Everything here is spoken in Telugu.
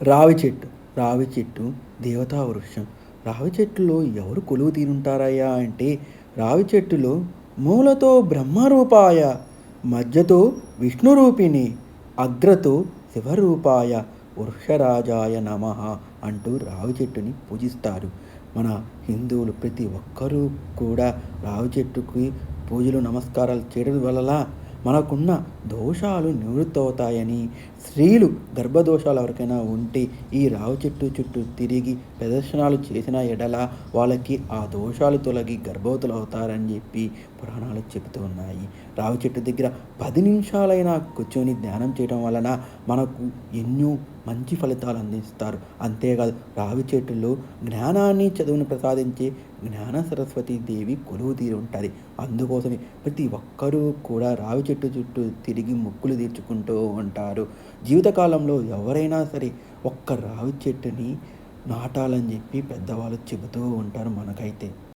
రావి చెట్టు. రావి చెట్టు దేవతా వృక్షం. రావి చెట్టులో ఎవరు కొలువు తీరుంటారయ్యా అంటే, రావి చెట్టులో మూలతో బ్రహ్మరూపాయ, మధ్యతో విష్ణురూపిణి, అగ్రతో శివరూపాయ, వృక్షరాజాయ నమః అంటూ రావి చెట్టుని పూజిస్తారు. మన హిందువులు ప్రతి ఒక్కరూ కూడా రావి చెట్టుకి పూజలు, నమస్కారాలు చేయడం వలన మనకున్న దోషాలు నివృత్తవుతాయని, స్త్రీలు గర్భదోషాలు ఎవరికైనా ఉంటే ఈ రావి చెట్టు చుట్టూ తిరిగి ప్రదక్షిణాలు చేసిన ఎడల వాళ్ళకి ఆ దోషాలు తొలగి గర్భవతులు అవుతారని చెప్పి పురాణాలు చెబుతూ ఉన్నాయి. రావి చెట్టు దగ్గర 10 నిమిషాలైనా కూర్చొని ధ్యానం చేయడం వలన మనకు ఎన్నో మంచి ఫలితాలు అందిస్తారు. అంతేకాదు, రావి చెట్టులో జ్ఞానాన్ని, చదువుని ప్రసాదించే జ్ఞాన సరస్వతి దేవి కొలువు తీరి ఉంటుంది. అందుకోసమే ప్రతి ఒక్కరూ కూడా రావి చెట్టు చుట్టూ తిరిగి మొక్కులు తీర్చుకుంటూ ఉంటారు. జీవితకాలంలో ఎవరైనా సరే ఒక్క రావి చెట్టుని నాటాలని చెప్పి పెద్దవాళ్ళు చెబుతూ ఉంటారు మనకైతే.